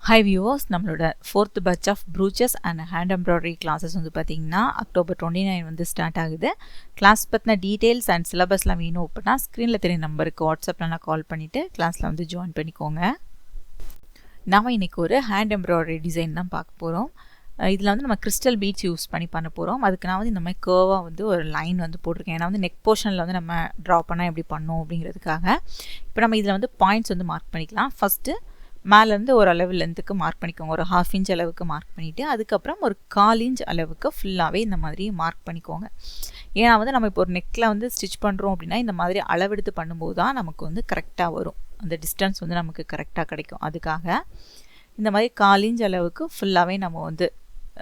Hi viewers, நம்மளோட 4th batch of brooches and hand embroidery classes வந்து பாத்தீங்கன்னா October 29 வந்து ஸ்டார்ட் ஆகுது. கிளாஸ் பத்தின டீடைல்ஸ் அண்ட் சிலபஸ்லாம் வேணும் அப்படின்னா ஸ்க்ரீனில் தெரிய நம்பருக்கு வாட்ஸ்அப்பில் நான் கால் பண்ணிவிட்டு கிளாஸில் வந்து ஜாயின் பண்ணிக்கோங்க. நாம் இன்றைக்கி ஒரு ஹேண்ட் எம்ப்ராய்டரி டிசைன் தான் பார்க்க போகிறோம். இதில் வந்து நம்ம கிறிஸ்டல் பீட்ஸ் யூஸ் பண்ணி பண்ண போகிறோம். அதுக்கு நான் வந்து இந்த மாதிரி கேர்வாக வந்து ஒரு லைன் வந்து போட்டிருக்கேன். ஏன்னா வந்து நெக் போர்ஷனில் வந்து நம்ம ட்ரா பண்ணால் எப்படி பண்ணோம் அப்படிங்கிறதுக்காக. இப்போ நம்ம இதில் வந்து பாயிண்ட்ஸ் வந்து மார்க் பண்ணிக்கலாம். ஃபஸ்ட்டு மேலேருந்து ஒரு அளவு லென்த்துக்கு மார்க் பண்ணிக்கோங்க. ஒரு 1/2 இன்ச் அளவுக்கு மார்க் பண்ணிவிட்டு அதுக்கப்புறம் ஒரு 1/4 இன்ச் அளவுக்கு ஃபுல்லாகவே இந்த மாதிரி மார்க் பண்ணிக்கோங்க. ஏன்னா வந்து நம்ம இப்போ ஒரு நெக்கில் வந்து ஸ்டிச் பண்ணுறோம் அப்படின்னா இந்த மாதிரி அளவெடுத்து பண்ணும்போது தான் நமக்கு வந்து கரெக்டாக வரும். அந்த டிஸ்டன்ஸ் வந்து நமக்கு கரெக்டாக கிடைக்கும். அதுக்காக இந்த மாதிரி 1/4 இன்ச் அளவுக்கு ஃபுல்லாகவே நம்ம வந்து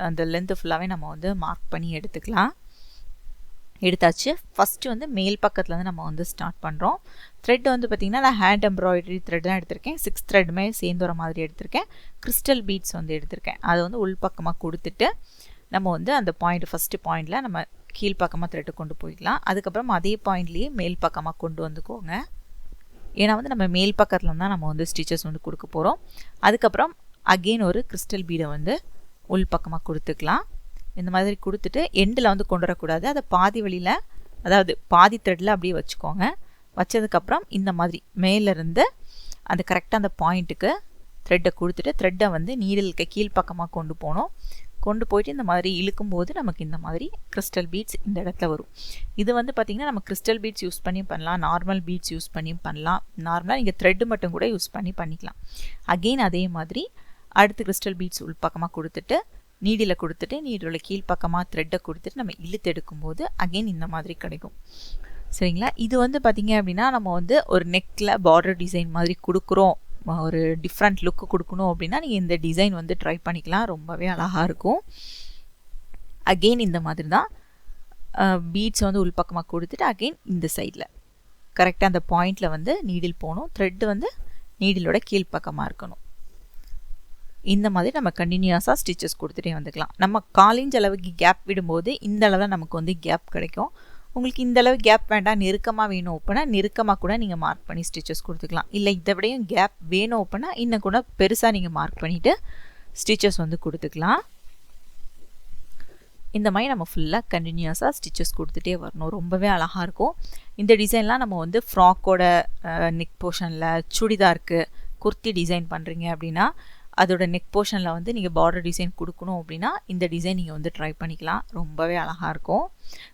அந்த லென்த்து ஃபுல்லாகவே நம்ம வந்து மார்க் பண்ணி எடுத்துக்கலாம். எடுத்தாச்சு. ஃபஸ்ட்டு வந்து மேல் பக்கத்தில் வந்து நம்ம வந்து ஸ்டார்ட் பண்ணுறோம். த்ரெட் வந்து பார்த்திங்கன்னா நான் ஹேண்ட் எம்ப்ராய்டரி த்ரெட் தான் எடுத்திருக்கேன். 6 த்ரெட்டுமே சேர்ந்து வர மாதிரி எடுத்திருக்கேன். கிறிஸ்டல் பீட்ஸ் வந்து எடுத்திருக்கேன். அதை வந்து உள்பக்கமாக கொடுத்துட்டு நம்ம வந்து அந்த பாயிண்ட் ஃபஸ்ட்டு பாயிண்டில் நம்ம கீழ்ப்பக்கமாக த்ரெட்டு கொண்டு போய்க்கலாம். அதுக்கப்புறம் அதே பாயிண்ட்லேயே மேல் பக்கமாக கொண்டு வந்துக்கோங்க. ஏன்னா வந்து நம்ம மேல் பக்கத்தில் தான் நம்ம வந்து ஸ்டிச்சஸ் வந்து கொடுக்க போகிறோம். அதுக்கப்புறம் அகெயின் ஒரு கிறிஸ்டல் பீடை வந்து உள்பக்கமாக கொடுத்துக்கலாம். இந்த மாதிரி கொடுத்துட்டு எண்டில் வந்து கொண்டு வரக்கூடாது. அதை பாதி வழியில், அதாவது பாதி த்ரெட்டில் அப்படியே வச்சுக்கோங்க. வச்சதுக்கப்புறம் இந்த மாதிரி மேலேருந்து அந்த கரெக்டாக அந்த பாயிண்ட்டுக்கு த்ரெட்டை கொடுத்துட்டு த்ரெட்டை வந்து நீடிலுக்கு கீழ்ப்பக்கமாக கொண்டு போகணும். கொண்டு போயிட்டு இந்த மாதிரி இழுக்கும்போது நமக்கு இந்த மாதிரி கிறிஸ்டல் பீட்ஸ் இந்த இடத்துல வரும். இது வந்து பார்த்திங்கன்னா நம்ம கிறிஸ்டல் பீட்ஸ் யூஸ் பண்ணி பண்ணலாம், நார்மல் பீட்ஸ் யூஸ் பண்ணி பண்ணலாம். நார்மலாக நீங்கள் த்ரெட்டு மட்டும் கூட யூஸ் பண்ணி பண்ணிக்கலாம். அகெயின் அதே மாதிரி அடுத்து கிறிஸ்டல் பீட்ஸ் உள்பக்கமாக கொடுத்துட்டு நீடில் கொடுத்துட்டு நீடில் கீழ்ப்பக்கமாக த்ரெட்டை கொடுத்துட்டு நம்ம இழுத்து எடுக்கும்போது அகெயின் இந்த மாதிரி கிடைக்கும். சரிங்களா? இது வந்து பார்த்திங்க அப்படின்னா நம்ம வந்து ஒரு நெக்கில் பார்டர் டிசைன் மாதிரி கொடுக்குறோம், ஒரு டிஃப்ரெண்ட் லுக்கு கொடுக்கணும் அப்படின்னா நீங்கள் இந்த டிசைன் வந்து ட்ரை பண்ணிக்கலாம். ரொம்பவே அழகாக இருக்கும். அகெயின் இந்த மாதிரி தான் பீட்ஸ் வந்து உள்பக்கமாக கொடுத்துட்டு அகெயின் இந்த சைடில் கரெக்டாக அந்த பாயிண்டில் வந்து நீடில் போகணும். த்ரெட்டு வந்து நீடிலோட கீழ்ப்பக்கமாக இருக்கணும். இந்த மாதிரி நம்ம கண்டினியூஸாக ஸ்டிச்சஸ் கொடுத்துட்டே வந்துக்கலாம். நம்ம 1/4 இன்ச் அளவுக்கு கேப் விடும்போது இந்த அளவில் நமக்கு வந்து கேப் கிடைக்கும். உங்களுக்கு இந்த அளவு கேப் வேண்டாம், நெருக்கமாக வேணும் அப்படின்னா நெருக்கமாக கூட நீங்கள் மார்க் பண்ணி ஸ்டிச்சஸ் கொடுத்துக்கலாம். இல்லை இதை விடையும் கேப் வேணும் அப்படின்னா இன்னும் கூட பெருசாக நீங்கள் மார்க் பண்ணிவிட்டு ஸ்டிச்சஸ் வந்து கொடுத்துக்கலாம். இந்த மாதிரி நம்ம ஃபுல்லாக கண்டினியூஸாக ஸ்டிச்சஸ் கொடுத்துட்டே வரணும். ரொம்பவே அழகாக இருக்கும். இந்த டிசைன்லாம் நம்ம வந்து ஃப்ராக்கோட நெக் போர்ஷனில், சுடிதாருக்கு, குர்த்தி டிசைன் பண்ணுறீங்க அப்படின்னா அதோட நெக் போர்ஷனில் வந்து நீங்கள் பார்டர் டிசைன் கொடுக்கணும் அப்படின்னா இந்த டிசைன் நீங்கள் வந்து ட்ரை பண்ணிக்கலாம். ரொம்பவே அழகாக இருக்கும்.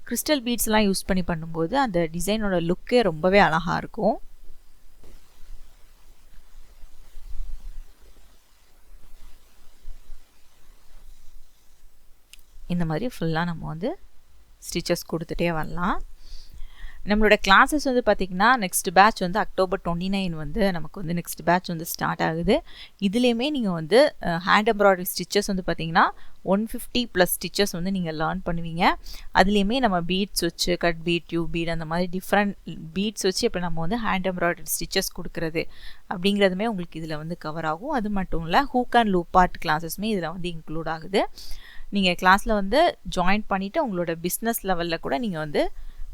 கிறிஸ்டல் பீட்ஸ்லாம் யூஸ் பண்ணி பண்ணும்போது அந்த டிசைனோட லுக்கே ரொம்பவே அழகாக இருக்கும். இந்த மாதிரி ஃபுல்லாக நம்ம வந்து ஸ்டிச்சஸ் கொடுத்துட்டே வரலாம். நம்மளோட கிளாஸஸ் வந்து பார்த்திங்கன்னா நெக்ஸ்ட் பேட்ச் வந்து October 29 வந்து நமக்கு வந்து நெக்ஸ்ட் பேட்ச் வந்து ஸ்டார்ட் ஆகுது. இதுலேயுமே நீங்கள் வந்து ஹேண்ட் எம்ப்ராய்டரி ஸ்டிச்சஸ் வந்து பார்த்திங்கன்னா 150+ ஸ்டிச்சஸ் வந்து நீங்கள் லேர்ன் பண்ணுவீங்க. அதுலேயுமே நம்ம பீட்ஸ் வச்சு கட் பீட், டியூப் பீட் அந்த மாதிரி டிஃப்ரெண்ட் பீட்ஸ் வச்சு இப்போ நம்ம வந்து ஹேண்ட் எம்ப்ராய்டரி ஸ்டிச்சஸ் கொடுக்குறது அப்படிங்கிறதுமே உங்களுக்கு இதில் வந்து கவர் ஆகும். அது மட்டும் இல்லை ஹூக் அண்ட் லூப் ஆர்ட் கிளாஸஸுமே இதில் வந்து இன்க்ளூட் ஆகுது. நீங்கள் கிளாஸில் வந்து ஜாயின் பண்ணிவிட்டு உங்களோட பிஸ்னஸ் லெவலில் கூட நீங்கள் வந்து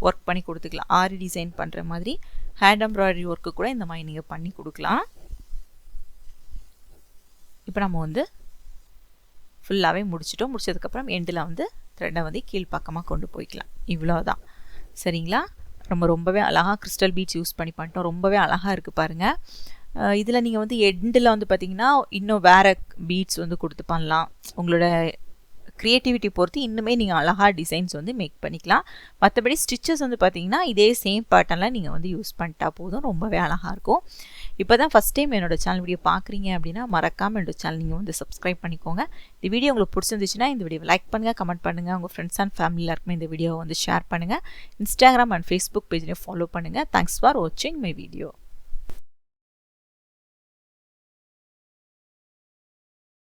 ஒர்க் பண்ணி கொடுத்துக்கலாம். ஆரி டிசைன் பண்ணுற மாதிரி ஹேண்ட் எம்ப்ராய்டரி ஒர்க்கு கூட இந்த மாதிரி நீங்கள் பண்ணி கொடுக்கலாம். இப்போ நம்ம வந்து ஃபுல்லாகவே முடிச்சிட்டோம். முடிச்சதுக்கப்புறம் எண்டில் வந்து த்ரெட்டை வந்து கீழ்ப்பக்கமாக கொண்டு போய்க்கலாம். இவ்வளோதான். சரிங்களா? ரொம்பவே அழகாக கிறிஸ்டல் பீட்ஸ் யூஸ் பண்ணி பண்ணிட்டோம். ரொம்பவே அழகாக இருக்குது பாருங்கள். இதில் நீங்கள் வந்து எண்டில் வந்து பார்த்திங்கன்னா இன்னும் வேறு பீட்ஸ் வந்து கொடுத்து பண்ணலாம். உங்களோட க்ரியேட்டிவிட்டி பொறுத்து இன்னுமே நீங்கள் அழகாக டிசைன்ஸ் வந்து மேக் பண்ணிக்கலாம். மற்றபடி ஸ்டிச்சஸ் வந்து பார்த்திங்கன்னா இதே சேம் பேட்டர்னில் நீங்கள் வந்து யூஸ் பண்ணிட்டா போதும். ரொம்பவே அழகாக இருக்கும். இப்போ தான் ஃபஸ்ட் டைம் என்னோடய சேனல் வீடியோ பார்க்குறீங்க அப்படின்னா மறக்காமல் என்னோடய சேனல் நீங்கள் வந்து சப்ஸ்கிரைப் பண்ணிக்கோங்க. இந்த வீடியோ உங்களுக்கு பிடிச்சிருந்துச்சுன்னா இந்த வீடியோ லைக் பண்ணுங்கள், கமெண்ட் பண்ணுங்கள். உங்கள் ஃப்ரெண்ட்ஸ் அண்ட் ஃபேமிலி எல்லாருக்குமே இந்த வீடியோவை வந்து ஷேர் பண்ணுங்கள். இன்ஸ்டாகிராம் அண்ட் ஃபேஸ்புக் பேஜ்லேயும் ஃபாலோ பண்ணுங்கள். தேங்க்ஸ் ஃபார் வாட்சிங் மை வீடியோ.